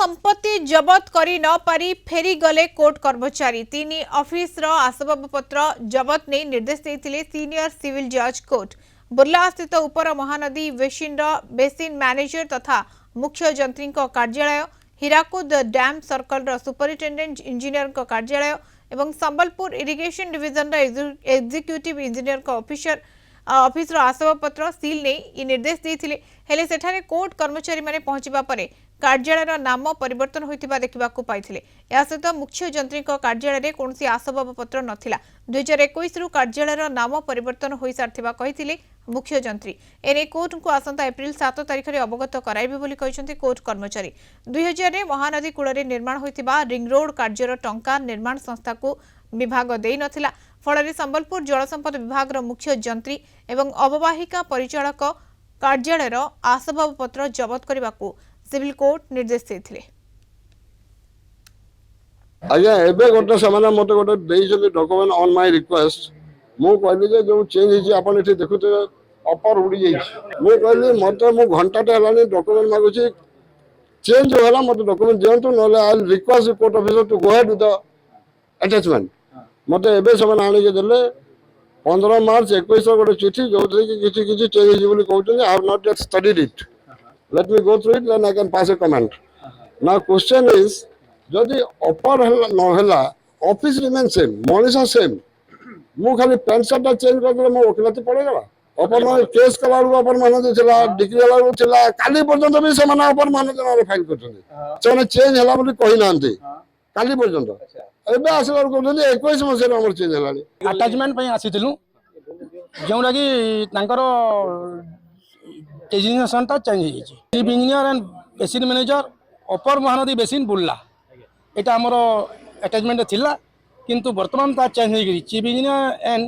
संपत्ति जबत करी न पारी फेरी गले कोर्ट कर्मचारी तीन ऑफिस रो आसबाबपत्र जबत नहीं निर्देश देते सीनियर सिविल जज कोर्ट बुर्ला स्थित उपर महानदी बेसिन मैनेजर तथा मुख्य जंत्री कार्यालय Hirakud dam circle superintendent engineer कार्यालय एवं Sambalpur irrigation division executive engineer office आसबाबपत्र सील नहीं निर्देश देते हेले सेठारे कोर्ट कर्मचारी माने पहुंचबा परे कार्यालय नाम परिवर्तन होइतिबा देखिबाकू पाइथिले। या सहित मुख्य जंत्री कार्यालय कोनसी आसबाबपत्र नथिला। 2021 रु कार्यालय नाम परिवर्तन होई सारथिबा कहिथिले मुख्य जंत्री। एने कोर्ट को आसंता एप्रिल 7 तारिख रे अवगत कराइबे बोली कहिसंती कोर्ट कर्मचारी। 2000 रे महानदी कूଳରେ निर्माण होइतिबा रिंग रोड कार्यर टंका निर्माण संस्था को विभाग देई नथिला। फଳରେ संबलपुर जलसंपद विभाग मुख्य जंत्री एवं अववाहिका परिचालक कार्यालय आसबाबपत्र जबत करने सिविल कोर्ट निर्देश देते। आज्ञा एबे गोटे से मत गोटे डॉक्यूमेंट ऑन माय रिक्वेस्ट मु कहली जो चेंज होती आपन एठी देखुते अपर उड़ी जाई मु कहली मत मु घंटाटे हलानी डॉक्यूमेंट मागुची चेंज होला मत डॉक्यूमेंट दियंतु नले I request court officer to go head with the attachment मत एबे से आनी के देले 15 मार्च 21 गोटे चिठी जो किसी किसी चेंज होई बोली कहउछन I have not yet studied it let me go through it then I can pass a comment. Now question is जदि अपर न होला office remain same Manisha same मु खाली पैंट शर्ट चेंज कर दे मो वकिलाती पड़ेगा अपर मान केस कला अपर मान दिला डिग्री वाला थिला काली पर्यंत भी से माने अपर मान जन फाइल करछन से चेंज होला बोली कहि नांती काली पर्यंत एबे आसला को 21 मसे हमर चेंज हलानी अटैचमेंट पई आसीथिलु जोरा कि तांकर डेजिग्नेशन ता चेंज होई chief engineer and basin manager upper Mahanadi basin Burla एटा हमर अटैचमेंट थिला किंतु वर्तमान ता चेंज होई गई chief engineer and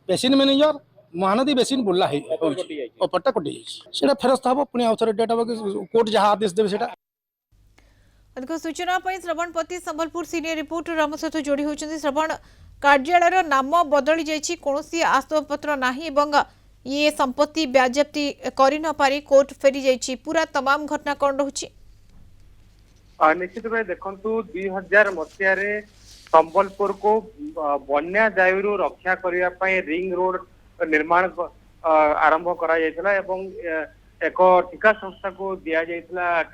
basin manager Mahanadi basin Burla है अपरटा कटि जाई सेटा फेरस्त हबो पुनी अवसर डेटा कोर्ट जहां आदेश देबे सेटा। अधिक सूचना पर श्रवणपति संबलपुर सीनियर रिपोर्टर आम सहित जोड़ी होती श्रवण कार्यालय नाम बदली जाइए कौन आसबाबपत्र नाही ये संपत्ति बाजेप्ति करि न पारी कोर्ट फेरी जाइए पूरा तमाम घटना कौन रहुची निश्चित भाव देखु 2000 मसीह संबलपुर को बन्या दायु रक्षा करने रिंग रोड निर्माण आरंभ करा एक ठिका संस्था को दि जाइए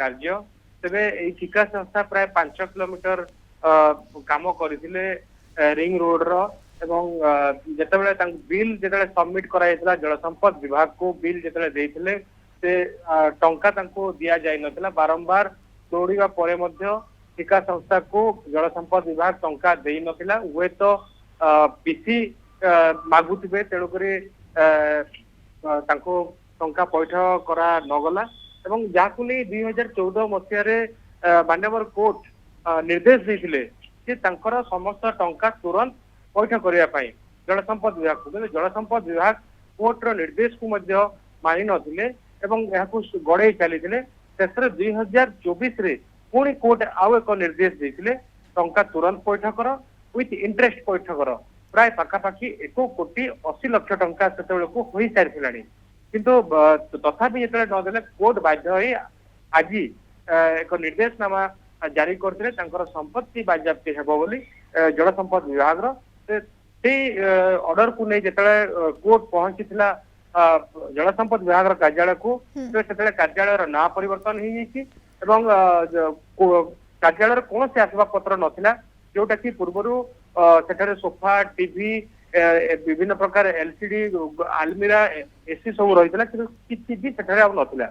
कार्य तेरे ठिका संस्था प्राय 5 किलोमीटर काम करथिले रिंग रोड रो एवं जेतेबेले बिल जेतेबेले सबमिट कराइतला जल संपद विभाग को बिल जेतेबेले देइथिले से टंका तांको दिया जाय नथिला बारंबार दौड़िबा परे मध्य ठिका संस्था को जल संपद विभाग टंका देइ नथिला वे तो पीसी मागुथिबे तेणु करी तांको टंका पैठ करा नगला एवं जाकु नै 2014 मसीह मान्यवर कोर्ट निर्देश देइथिले जे तांकर समस्त टंका तुरंत पैठ करने जल संपद विभाग को जल संपद विभाग कोर्टर निर्देश को मानि नथिले एवं गड़े चली शेष 2024 रे पुणी कोर्ट आउ एक निर्देश देते टंका तुरंत पैठ कर विथ इंटरेस्ट पैठ कर प्राय पाखापाखि 1 कोटी 80 लक्ष टंका से हो सारी किंतु तथापि जो नदेले कोर्ट बाध्य आज एक निर्देशनामा जारी करते संपत्ति बाज्याप्ति हेबो बोली जल संपद विभाग ऑर्डर को नहीं जिते कोर्ट पहुंची जल संपद विभाग कार्यालय को कार्यालय ना परिवर्तन कार्यालय कौन से आसबाबपत्र नाला जोटा कि पूर्वर से सोफा टीवी विभिन्न प्रकार एलसीडी आलमीरा एसी सब रही किसी भी नाला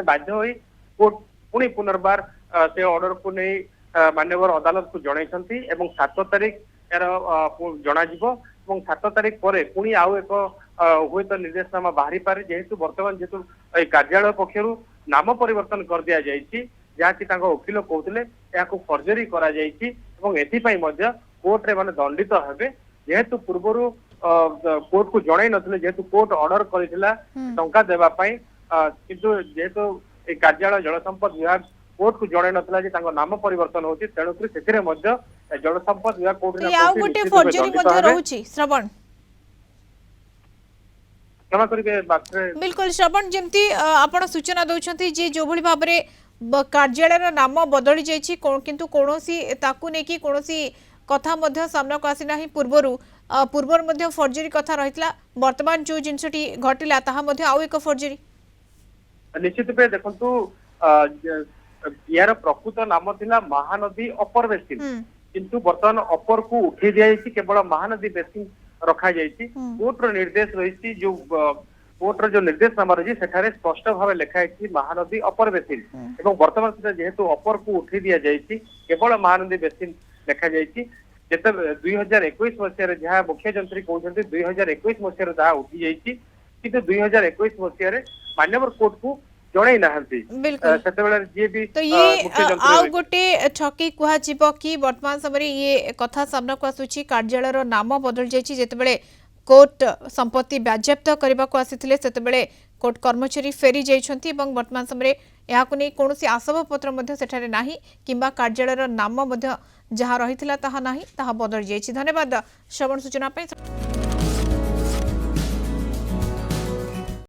बाध्य हो कोर्ट पुणी पुनर्बार से ऑर्डर को नहीं मान्यवर अदालत को जनई 7 तारिख यार जना 7 तारिख पर पुणी आउ एक हुए तो निर्देशनामा बाहरी पारे जेहेतु वर्तमान जेहेतु कार्यालय पक्षर नाम परिवर्तन कर दिया जाइए जहाँकि वकिल कहते फर्जरी करा कोर्ट रे माने दंडित हेबे जेहेतु पूर्वर कोर्ट को जनई नथिले जेहेतु कोर्ट ऑर्डर करिथिला टंका देबा पई किंतु जेहेतु कार्यालय जल संपद विभाग कोर्ट को जणै नथिला जे तांको नाम परिवर्तन होची तेणु करी सेथिरे मध्य जल संपद विभाग कोर्ट ने आ गोटे फर्जरी मध्य रहउची श्रवण क्षमा करिवे बात्रे बिल्कुल श्रवण जेमती आपण सूचना दउछंती जे जो भली भाबरे कार्यालय नाम बदली जाइछि किंतु कोनोसी ताकू नेकी कोनोसी कथा मध्य सामना को आसी नाही पूर्वर मध्य फर्जरी कथा रहितला वर्तमान जो जिनसटी घटिला ताहा मध्य आउ एक फर्जरी निश्चित रूपे देखंतु यार प्रकृत नाम थिला महानदी अपर बेसिन किंतु वर्तमान अपर को उठे दिया केवल महानदी बेसिन रखा जाइछि कोर्ट रो निर्देश रही जो कोर्ट रो जो निर्देशनामा रही सेठारे स्पष्ट भाव लिखा है महानदी अपर बेसिन एवं वर्तमान सुधा जेहेतु अपर को उठे दिया जाइछि केवल महानदी बेसिन लिखा जाइछि जेते 2021 मसीह जहाँ मुख्य जंत्री कहते 2021 मसीह जहाँ उठी जाइछि किंतु 2021 मसीह मान्यवर कोर्ट को जणै नाहंती सेतेबेले भी तो ये आउ गोटे ठकी कुहा जिवो कि वर्तमान समय ये कथा सामना को आसुची कार्यालय रो नाम बदल जाइछि जेतेबेले कोर्ट संपत्ति बाज्याप्त करबा को आसीथिले सेतेबेले कोर्ट कर्मचारी फेरी जाइछंती एवं वर्तमान समय याकु नै कोनोसी आसब पत्र मध्ये सेठारे नाही किंबा कार्यालय रो नाम मध्ये जहाँ रहिथिला ताहा नाही ताहा बदल जाइछि। धन्यवाद श्रवण सूचना पे।